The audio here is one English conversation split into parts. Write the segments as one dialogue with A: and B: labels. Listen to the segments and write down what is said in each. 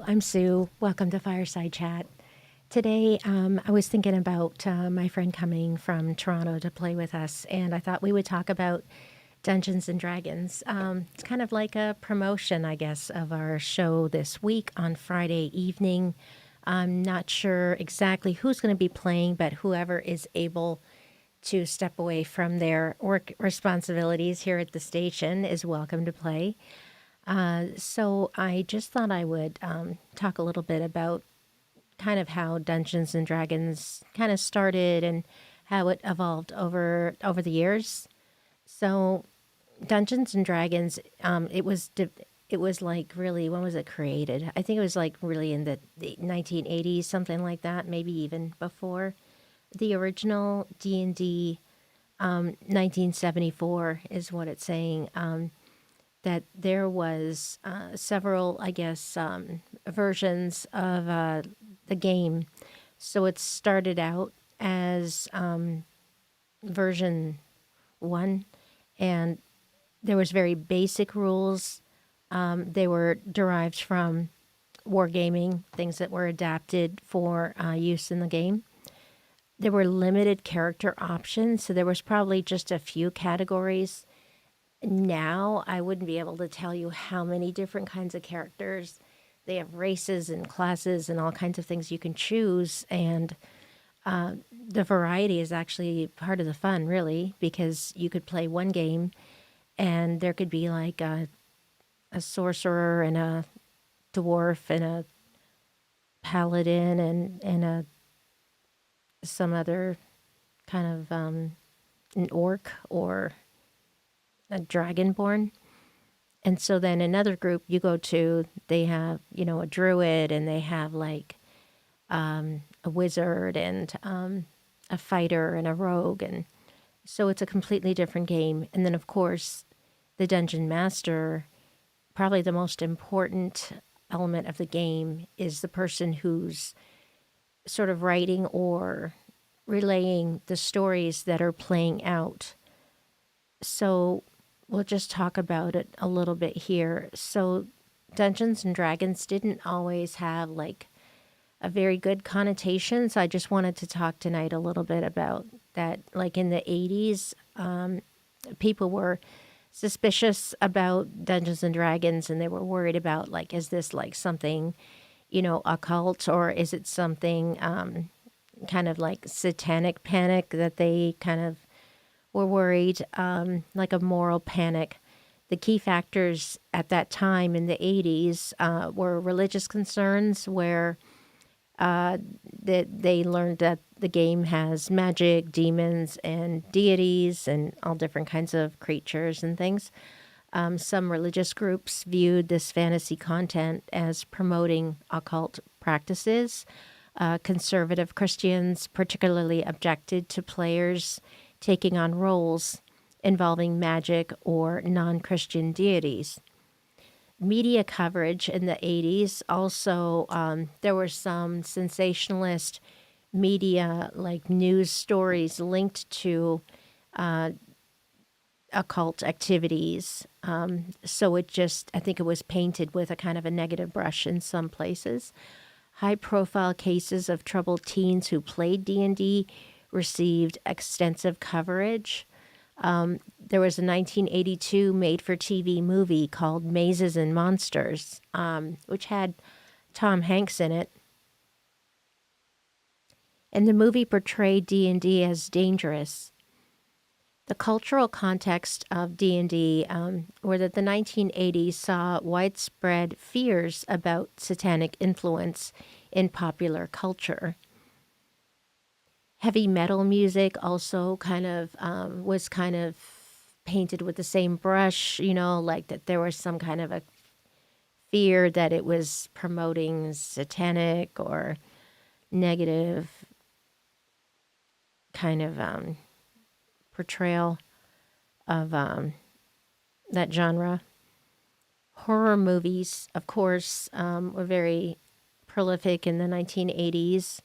A: I'm Sue. Welcome to Fireside Chat. Today, I was thinking about my friend coming from Toronto to play with us, and I thought we would talk about Dungeons and Dragons. It's kind of like a promotion, I guess, of our show this week on Friday evening. I'm not sure exactly who's going to be playing, but whoever is able to step away from their work responsibilities here at the station is welcome to play. So I just thought I would talk a little bit about kind of how Dungeons and Dragons kind of started and how it evolved over the years. So Dungeons and Dragons, it was like really, when was it created? I think it was like really in the 1980s, something like that, maybe even before. The original D&D, 1974 is what it's saying. That there was several, I guess, versions of the game. So it started out as version one, and there was very basic rules. They were derived from wargaming, things that were adapted for use in the game. There were limited character options, so there was probably just a few categories. Now I wouldn't be able to tell you how many different kinds of characters. They have races and classes and all kinds of things you can choose, and the variety is actually part of the fun, really, because you could play one game and there could be like a sorcerer and a dwarf and a paladin and some other kind of an orc or a dragonborn. And so then another group you go to, they have, a druid, and they have like a wizard and a fighter and a rogue. And so it's a completely different game. And then, of course, the dungeon master, probably the most important element of the game, is the person who's sort of writing or relaying the stories that are playing out. So we'll just talk about it a little bit here. So Dungeons and Dragons didn't always have like a very good connotation. So I just wanted to talk tonight a little bit about that. Like in the 80s, people were suspicious about Dungeons and Dragons, and they were worried about like, is this like something, occult, or is it something kind of like satanic panic that they kind of were worried, like a moral panic. The key factors at that time in the 80s were religious concerns, where they learned that the game has magic, demons, and deities, and all different kinds of creatures and things. Some religious groups viewed this fantasy content as promoting occult practices. Conservative Christians particularly objected to players taking on roles involving magic or non-Christian deities. Media coverage in the 80s also, there were some sensationalist media, like news stories linked to occult activities. So I think it was painted with a kind of a negative brush in some places. High-profile cases of troubled teens who played D&D received extensive coverage. There was a 1982 made-for-TV movie called Mazes and Monsters, which had Tom Hanks in it. And the movie portrayed D&D as dangerous. The cultural context of D&D were that the 1980s saw widespread fears about satanic influence in popular culture. Heavy metal music also was kind of painted with the same brush, like that there was some kind of a fear that it was promoting satanic or negative kind of portrayal of that genre. Horror movies, of course, were very prolific in the 1980s.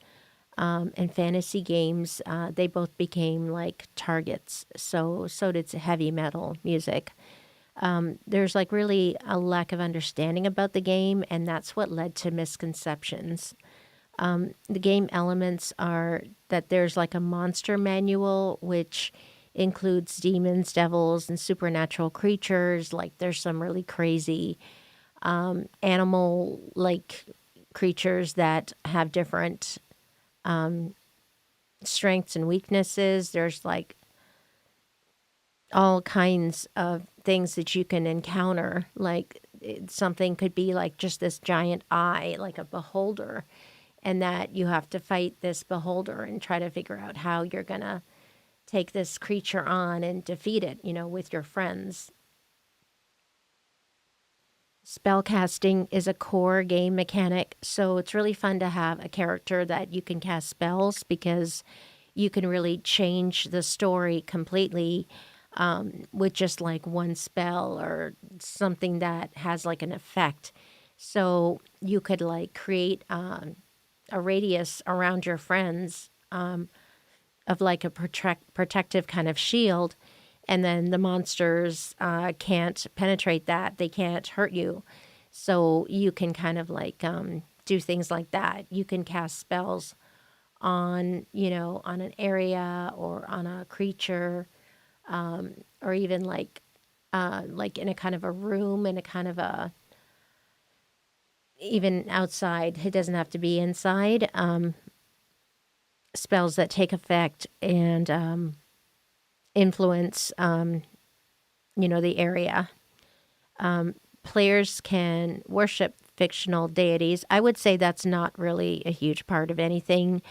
A: And fantasy games, they both became like targets. So did heavy metal music. There's like really a lack of understanding about the game, and that's what led to misconceptions. The game elements are that there's like a monster manual, which includes demons, devils, and supernatural creatures. Like there's some really crazy animal like creatures that have different strengths and weaknesses. There's like all kinds of things that you can encounter. Like something could be like just this giant eye, like a beholder, and that you have to fight this beholder and try to figure out how you're going to take this creature on and defeat it, with your friends. Spellcasting is a core game mechanic, so it's really fun to have a character that you can cast spells because you can really change the story completely with just like one spell or something that has like an effect. So you could like create a radius around your friends of like a protective kind of shield, and then the monsters can't penetrate that. They can't hurt you. So you can kind of like do things like that. You can cast spells on, on an area or on a creature, or even like in a kind of a room, in a kind of a, even outside. It doesn't have to be inside. Spells that take effect and influence, the area. Players can worship fictional deities. I would say that's not really a huge part of anything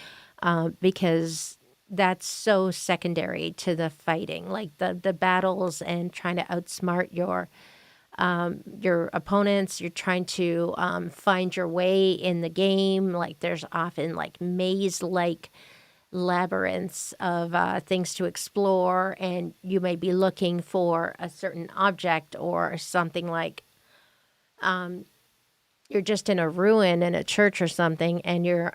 A: because that's so secondary to the fighting, like the battles and trying to outsmart your opponents. You're trying to find your way in the game. Like there's often like maze-like labyrinths of things to explore, and you may be looking for a certain object or something like you're just in a ruin in a church or something, and you're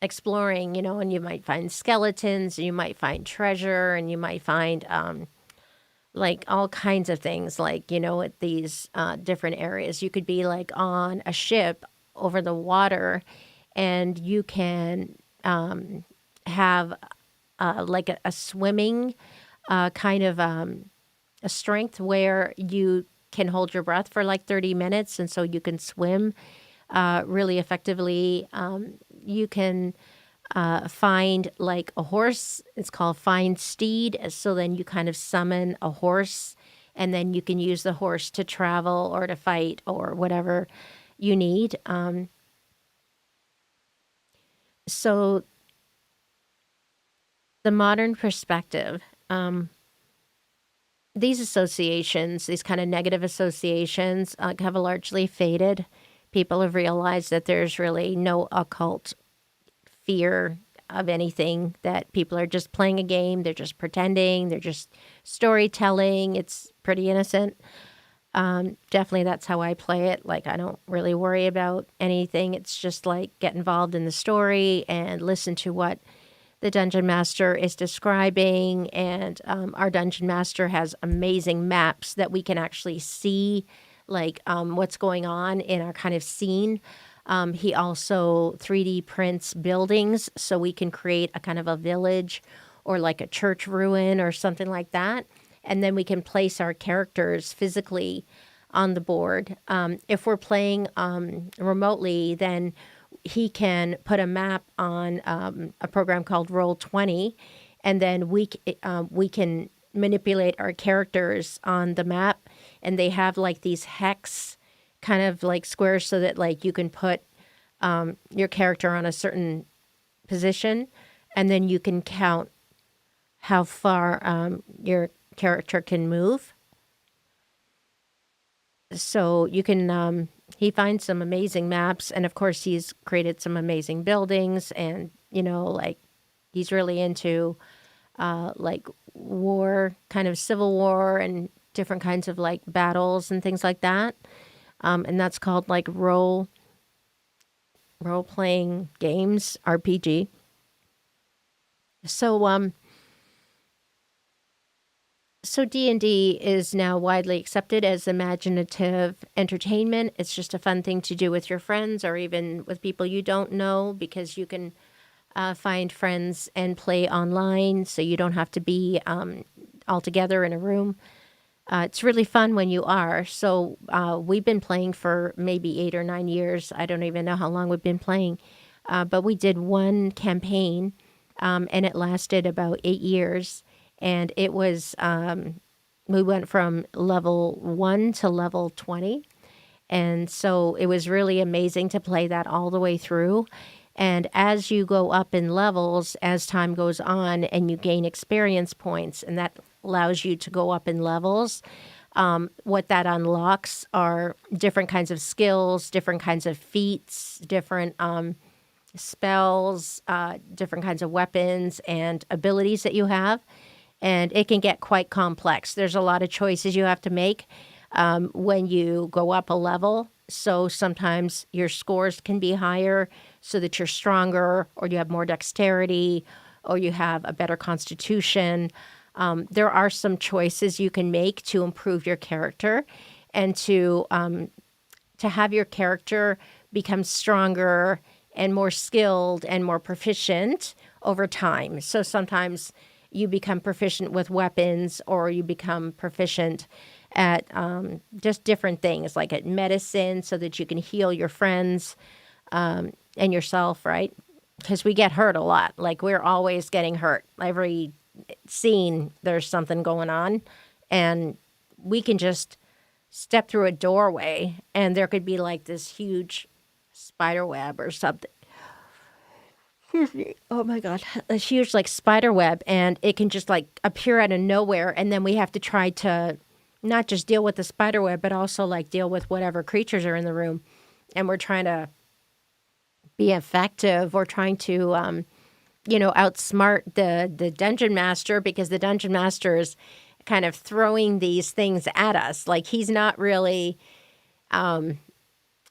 A: exploring, and you might find skeletons, you might find treasure, and you might find like all kinds of things, like, at these different areas. You could be like on a ship over the water, and you can have like a swimming kind of a strength where you can hold your breath for like 30 minutes. And so you can swim really effectively. You can find like a horse. It's called find steed. So then you kind of summon a horse, and then you can use the horse to travel or to fight or whatever you need. So the modern perspective, these associations, these kind of negative associations, have largely faded. People have realized that there's really no occult fear of anything, that people are just playing a game, they're just pretending, they're just storytelling. It's pretty innocent. Definitely that's how I play it. Like, I don't really worry about anything. It's just like get involved in the story and listen to what the dungeon master is describing. And our dungeon master has amazing maps that we can actually see, like what's going on in our kind of scene. He also 3D prints buildings, so we can create a kind of a village or like a church ruin or something like that. And then we can place our characters physically on the board. If we're playing remotely, then he can put a map on a program called Roll20, and then we can manipulate our characters on the map, and they have like these hex kind of like squares, so that like you can put your character on a certain position, and then you can count how far your character can move. So you can, he finds some amazing maps, and of course he's created some amazing buildings, and like he's really into like war, kind of civil war, and different kinds of like battles and things like that. And that's called like role playing games, RPG. So So D&D is now widely accepted as imaginative entertainment. It's just a fun thing to do with your friends or even with people you don't know, because you can find friends and play online, so you don't have to be all together in a room. It's really fun when you are. So we've been playing for maybe 8 or 9 years. I don't even know how long we've been playing. But we did one campaign, and it lasted about 8 years. And it was, we went from level 1 to level 20. And so it was really amazing to play that all the way through. And as you go up in levels, as time goes on, and you gain experience points, and that allows you to go up in levels, what that unlocks are different kinds of skills, different kinds of feats, different spells, different kinds of weapons and abilities that you have. And it can get quite complex. There's a lot of choices you have to make when you go up a level. So sometimes your scores can be higher so that you're stronger, or you have more dexterity, or you have a better constitution. There are some choices you can make to improve your character and to have your character become stronger and more skilled and more proficient over time. So sometimes you become proficient with weapons, or you become proficient at just different things, like at medicine, so that you can heal your friends and yourself, right? Because we get hurt a lot. Like, we're always getting hurt. Every scene, there's something going on, and we can just step through a doorway, and there could be like this huge spider web or something. Excuse me. Oh my God. A huge like spider web, and it can just like appear out of nowhere. And then we have to try to not just deal with the spider web, but also like deal with whatever creatures are in the room. And we're trying to be effective. We're trying to, outsmart the dungeon master, because the dungeon master is kind of throwing these things at us. Like, he's not really on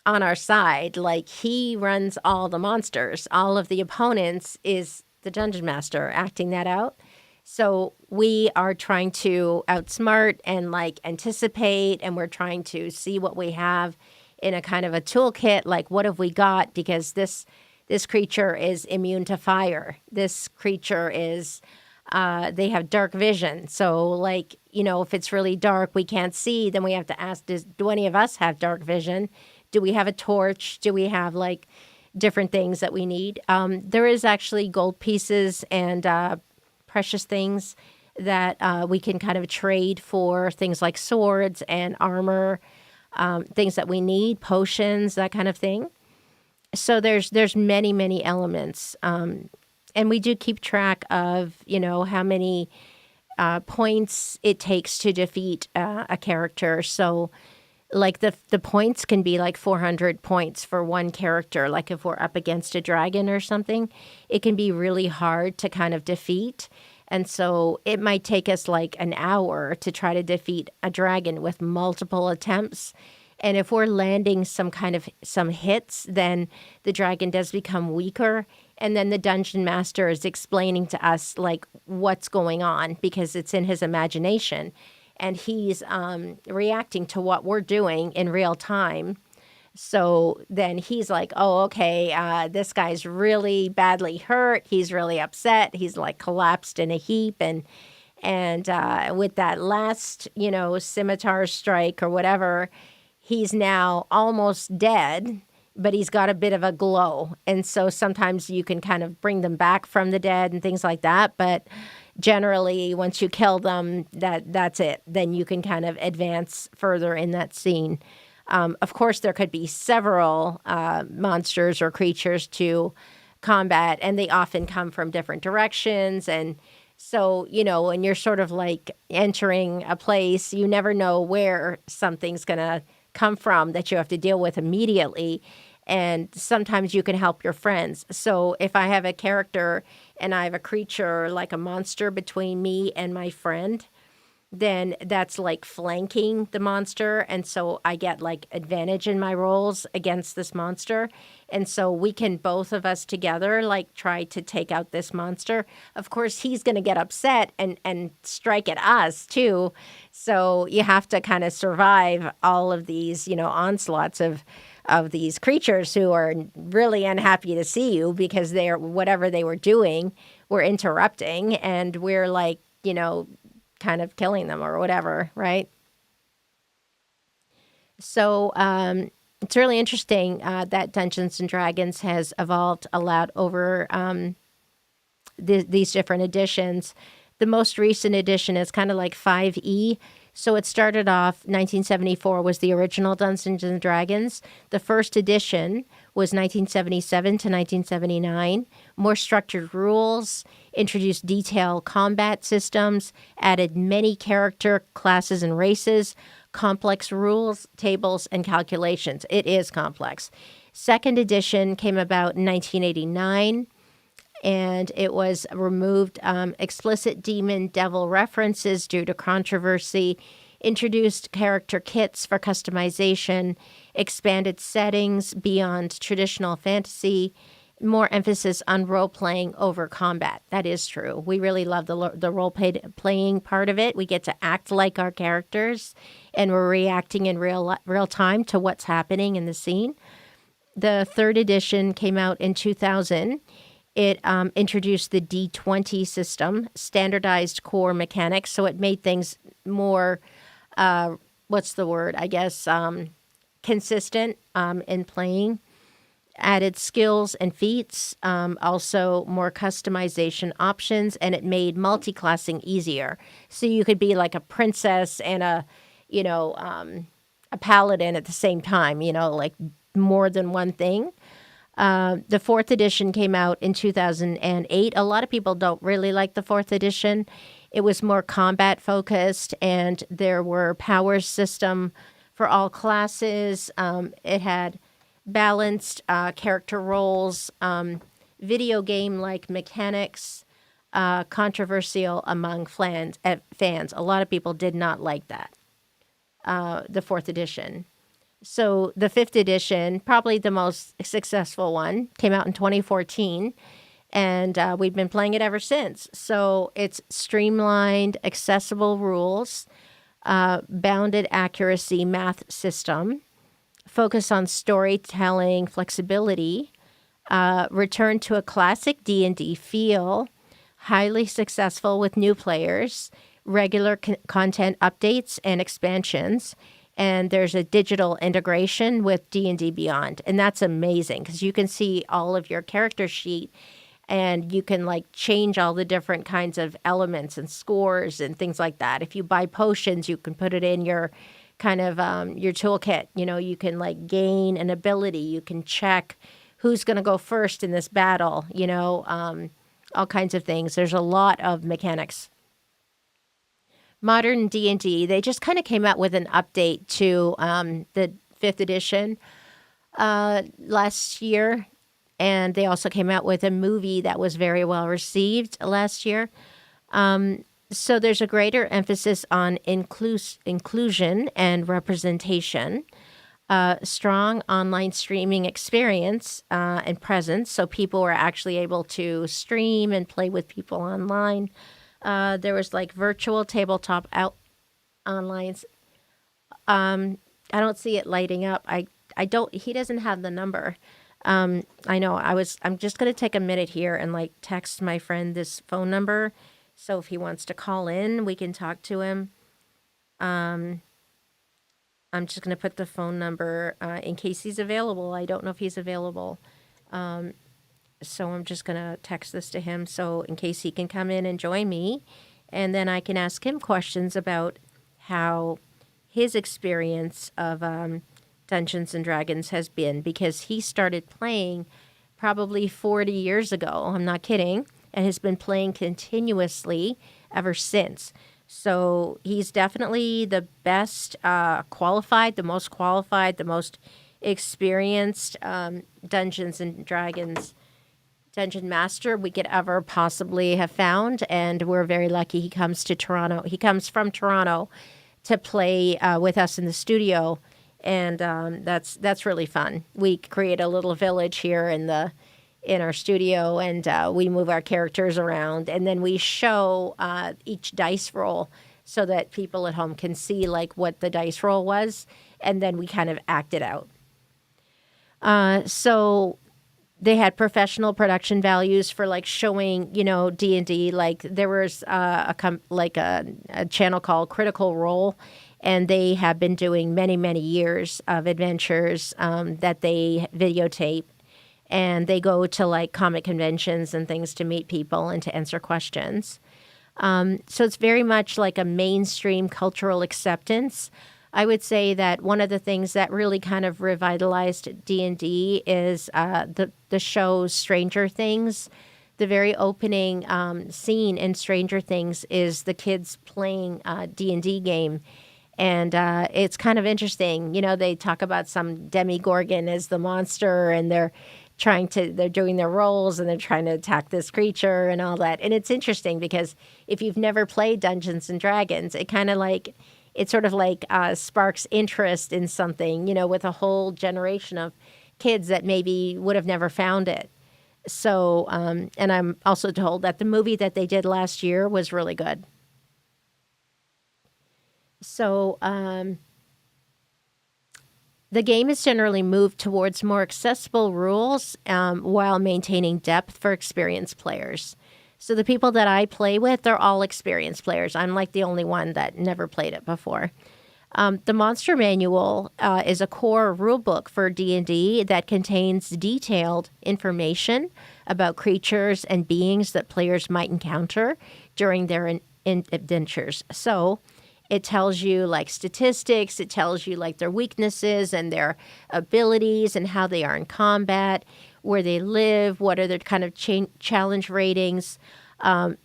A: our side. Like, he runs all the monsters. All of the opponents is the dungeon master acting that out. So we are trying to outsmart and like anticipate, and we're trying to see what we have in a kind of a toolkit. Like, what have we got? Because this creature is immune to fire. This creature is, they have dark vision. So like, if it's really dark, we can't see, then we have to ask, do any of us have dark vision? Do we have a torch? Do we have like different things that we need? There is actually gold pieces and precious things that we can kind of trade for things like swords and armor, things that we need, potions, that kind of thing. So there's many, many elements. And we do keep track of, how many points it takes to defeat a character. So like the points can be like 400 points for one character. Like, if we're up against a dragon or something, it can be really hard to kind of defeat. And so it might take us like an hour to try to defeat a dragon with multiple attempts. And if we're landing some hits, then the dragon does become weaker. And then the dungeon master is explaining to us like what's going on, because it's in his imagination. And he's reacting to what we're doing in real time. So then he's like, oh, okay, this guy's really badly hurt. He's really upset. He's like collapsed in a heap. And with that last, scimitar strike or whatever, he's now almost dead, but he's got a bit of a glow. And so sometimes you can kind of bring them back from the dead and things like that. But generally, once you kill them, that's it. Then you can kind of advance further in that scene. Of course, there could be several monsters or creatures to combat, and they often come from different directions. And so, when you're sort of like entering a place, you never know where something's going to come from that you have to deal with immediately. And sometimes you can help your friends. So if I have a character and I have a creature like a monster between me and my friend, then that's like flanking the monster. And so I get like advantage in my rolls against this monster. And so we can both of us together like try to take out this monster. Of course, he's going to get upset and strike at us too. So you have to kind of survive all of these, onslaughts of these creatures who are really unhappy to see you because they're whatever they were doing, we're interrupting and we're like, kind of killing them or whatever, right? So it's really interesting that Dungeons and Dragons has evolved a lot over these different editions. The most recent edition is kind of like 5e. So it started off 1974 was the original Dungeons and Dragons. The first edition was 1977 to 1979. More structured rules, introduced detailed combat systems, added many character classes and races, complex rules, tables, and calculations. It is complex. Second edition came about in 1989. And it was removed explicit demon devil references due to controversy, introduced character kits for customization, expanded settings beyond traditional fantasy, more emphasis on role-playing over combat. That is true. We really love the role-playing part of it. We get to act like our characters, and we're reacting in real time to what's happening in the scene. The third edition came out in 2000. It introduced the D20 system, standardized core mechanics, so it made things more, consistent in playing. Added skills and feats, also more customization options, and it made multi-classing easier. So you could be like a princess and a paladin at the same time, like more than one thing. The fourth edition came out in 2008. A lot of people don't really like the fourth edition. It was more combat focused, and there were power system for all classes. It had balanced character roles, video game-like mechanics, controversial among fans. A lot of people did not like that, the fourth edition. So the fifth edition, probably the most successful one, came out in 2014, and we've been playing it ever since. So it's streamlined, accessible rules, bounded accuracy math system, focus on storytelling flexibility, return to a classic D&D feel, highly successful with new players, regular content updates and expansions, and there's a digital integration with D&D Beyond. And that's amazing because you can see all of your character sheet and you can like change all the different kinds of elements and scores and things like that. If you buy potions, you can put it in your kind of your toolkit. You can like gain an ability. You can check who's going to go first in this battle, all kinds of things. There's a lot of mechanics. Modern D&D, they just kind of came out with an update to the 5th edition last year. And they also came out with a movie that was very well received last year. So there's a greater emphasis on inclusion and representation, strong online streaming experience and presence. So people were actually able to stream and play with people online. There was like virtual tabletop out online. I don't see it lighting up. He doesn't have the number. I know I'm just going to take a minute here and like text my friend this phone number. So if he wants to call in, we can talk to him. I'm just going to put the phone number in case he's available. I don't know if he's available. So I'm just going to text this to him so in case he can come in and join me. And then I can ask him questions about how his experience of Dungeons and Dragons has been, because he started playing probably 40 years ago. I'm not kidding. And has been playing continuously ever since. So he's definitely the best qualified, the most experienced Dungeons and Dragons dungeon master we could ever possibly have found, and we're very lucky he comes to Toronto. He comes from Toronto to play with us in the studio, and that's really fun. We create a little village here in our studio, and we move our characters around, and then we show each dice roll so that people at home can see like what the dice roll was, and then we kind of act it out. So they had professional production values for like showing, D&D. Like there was a channel called Critical Role, and they have been doing many, many years of adventures that they videotape. And they go to like comic conventions and things to meet people and to answer questions. So it's very much like a mainstream cultural acceptance. I would say that one of the things that really kind of revitalized D&D is the show Stranger Things. The very opening scene in Stranger Things is the kids playing a D&D game. And it's kind of interesting. They talk about some demigorgon as the monster, and they're doing their roles, and they're trying to attack this creature and all that. And it's interesting because if you've never played Dungeons and Dragons, it sort of sparks interest in something, with a whole generation of kids that maybe would have never found it. So, and I'm also told that the movie that they did last year was really good. So, the game has generally moved towards more accessible rules while maintaining depth for experienced players. So the people that I play with, they're all experienced players. I'm like the only one that never played it before. The Monster Manual is a core rulebook for D&D that contains detailed information about creatures and beings that players might encounter during their adventures. So it tells you like statistics, it tells you like their weaknesses and their abilities and how they are in combat, where they live, what are their kind of challenge ratings,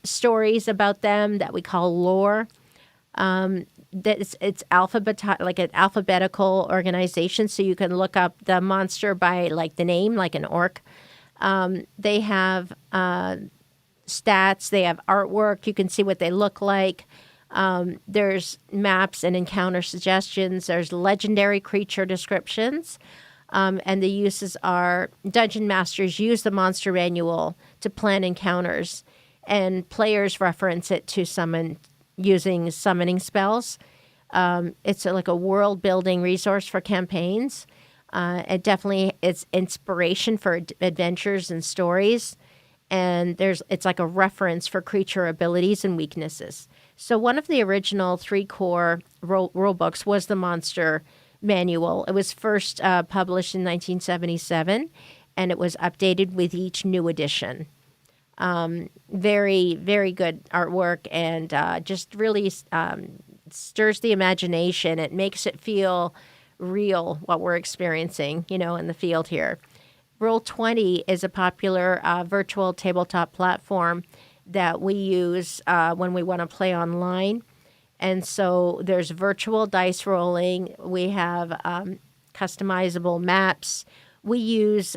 A: stories about them that we call lore. It's like an alphabetical organization, so you can look up the monster by like the name, like an orc. They have stats, they have artwork, you can see what they look like. There's maps and encounter suggestions. There's legendary creature descriptions. And the uses are dungeon masters use the monster manual to plan encounters, and players reference it to summon using summoning spells. It's like a world building resource for campaigns. It's inspiration for adventures and stories. And it's like a reference for creature abilities and weaknesses. So one of the original 3 core rule books was the Monster Manual. It was first published in 1977, and it was updated with each new edition. Very, very good artwork, and just really stirs the imagination. It makes it feel real, what we're experiencing, in the field here. Roll20 is a popular virtual tabletop platform that we use when we want to play online. And so there's virtual dice rolling. We have customizable maps. We use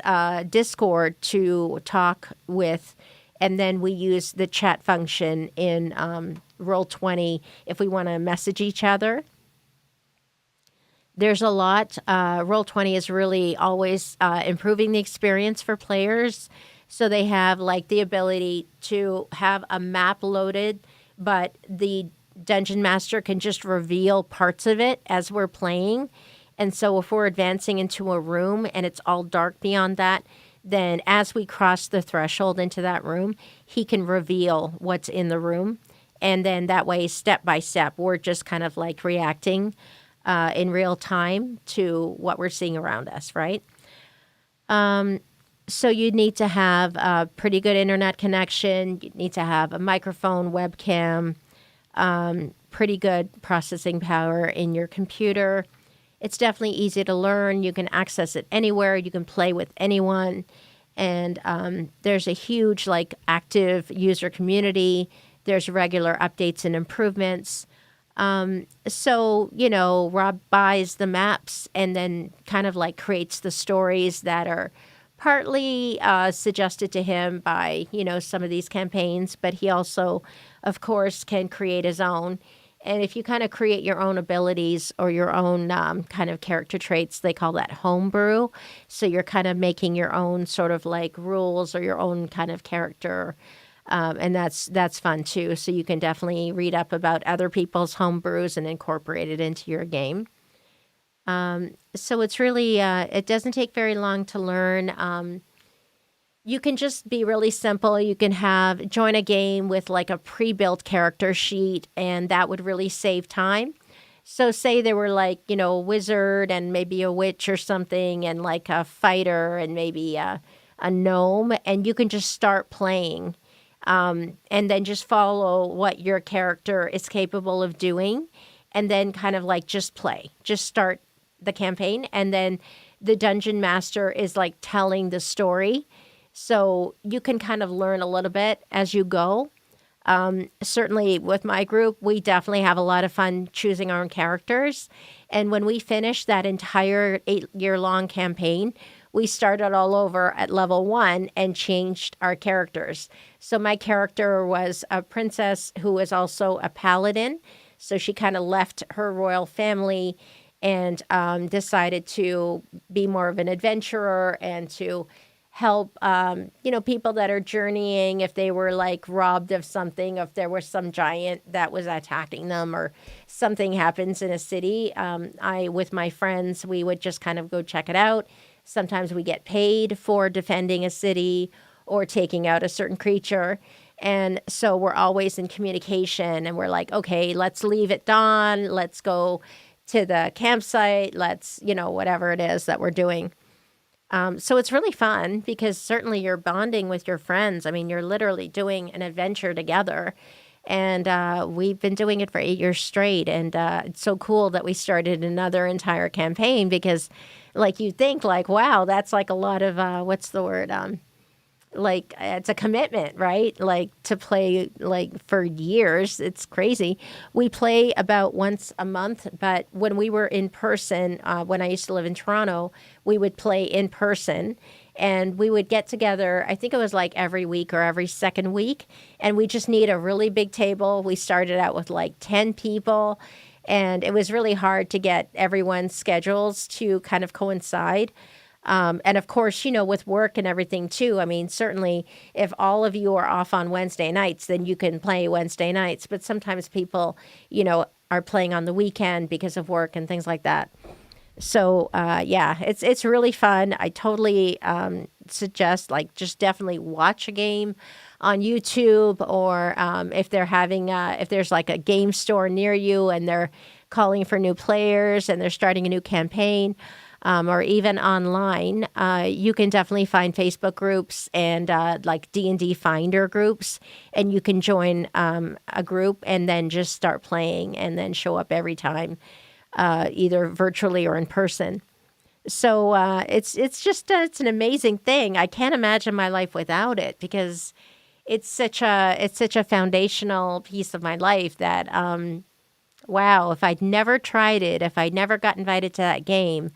A: Discord to talk with, and then we use the chat function in Roll20 if we want to message each other. There's a lot. Roll20 is really always improving the experience for players. So they have like the ability to have a map loaded, but the Dungeon Master can just reveal parts of it as we're playing. And so if we're advancing into a room and it's all dark beyond that, then as we cross the threshold into that room, he can reveal what's in the room. And then that way, step by step, we're just kind of like reacting in real time to what we're seeing around us, right? So you need to have a pretty good internet connection. You need to have a microphone, webcam, pretty good processing power in your computer. It's definitely easy to learn. You can access it anywhere. You can play with anyone. And there's a huge like active user community. There's regular updates and improvements. So, Rob buys the maps and then kind of like creates the stories that are partly suggested to him by, some of these campaigns, but he also, of course, can create his own. And if you kind of create your own abilities or your own kind of character traits, they call that homebrew. So you're kind of making your own sort of like rules or your own kind of character. And that's fun too. So you can definitely read up about other people's homebrews and incorporate it into your game. So it's really, it doesn't take very long to learn. You can just be really simple. You can join a game with like a pre-built character sheet, and that would really save time. So say there were like, a wizard and maybe a witch or something, and like a fighter and maybe a gnome, and you can just start playing. And then just follow what your character is capable of doing, and then kind of like just play. Just start the campaign, and then the dungeon master is like telling the story. So you can kind of learn a little bit as you go. Certainly with my group, we definitely have a lot of fun choosing our own characters. And when we finished that entire 8-year-long campaign, we started all over at level 1 and changed our characters. So my character was a princess who was also a paladin. So she kind of left her royal family and decided to be more of an adventurer and to help, people that are journeying if they were like robbed of something, if there was some giant that was attacking them or something happens in a city. With my friends, we would just kind of go check it out. Sometimes we get paid for defending a city or taking out a certain creature. And so we're always in communication, and we're like, okay, let's leave at dawn. Let's go to the campsite. Let's, whatever it is that we're doing. So it's really fun because certainly you're bonding with your friends. I mean, you're literally doing an adventure together. And we've been doing it for 8 years straight. And it's so cool that we started another entire campaign because, like, you think, like, wow, that's like a lot of, what's the word? Like, it's a commitment, right? Like, to play, like, for years. It's crazy. We play about once a month, but when we were in person, when I used to live in Toronto, we would play in person. And we would get together, I think it was like every week or every second week. And we just need a really big table. We started out with like 10 people. And it was really hard to get everyone's schedules to kind of coincide. And of course, with work and everything too, I mean, certainly if all of you are off on Wednesday nights, then you can play Wednesday nights. But sometimes people, are playing on the weekend because of work and things like that. So, yeah, it's really fun. I totally suggest, like, just definitely watch a game on YouTube, or if they're having, if there's like a game store near you and they're calling for new players and they're starting a new campaign, or even online, you can definitely find Facebook groups and like D&D Finder groups, and you can join a group and then just start playing and then show up every time. Either virtually or in person. So it's an amazing thing. I can't imagine my life without it because it's such a foundational piece of my life that wow, if I'd never tried it, if I'd never got invited to that game,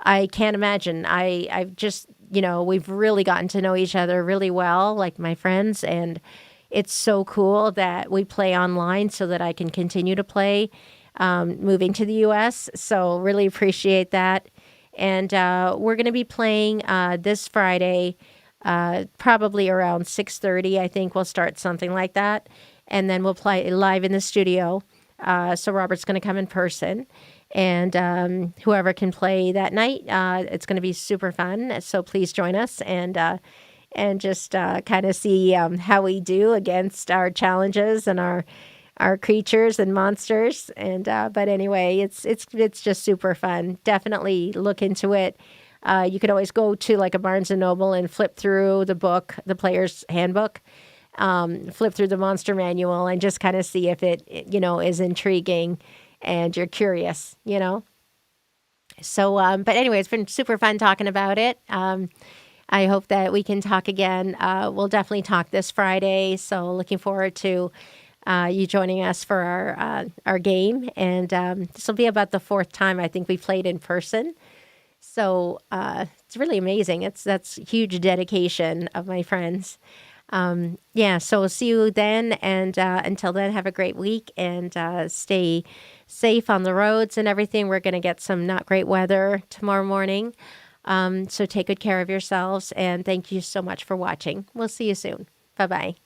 A: I can't imagine. I've just, we've really gotten to know each other really well, like my friends, and it's so cool that we play online so that I can continue to play. Moving to the U.S., so really appreciate that. And we're going to be playing this Friday, probably around 6:30. I think we'll start something like that, and then we'll play live in the studio. So Robert's going to come in person, and whoever can play that night, it's going to be super fun. So please join us and just kind of see how we do against our challenges and our creatures and monsters. And but anyway, it's just super fun. Definitely look into it. You could always go to like a Barnes and Noble and flip through the book, the player's handbook, flip through the monster manual, and just kind of see if it is intriguing and you're curious. So but anyway, it's been super fun talking about it. I hope that we can talk again. We'll definitely talk this Friday, so looking forward to you joining us for our game. And this will be about the 4th time I think we played in person. So it's it's really amazing. That's huge dedication of my friends. Yeah, so we'll see you then. And until then, have a great week and stay safe on the roads and everything. We're going to get some not great weather tomorrow morning. So take good care of yourselves. And thank you so much for watching. We'll see you soon. Bye-bye.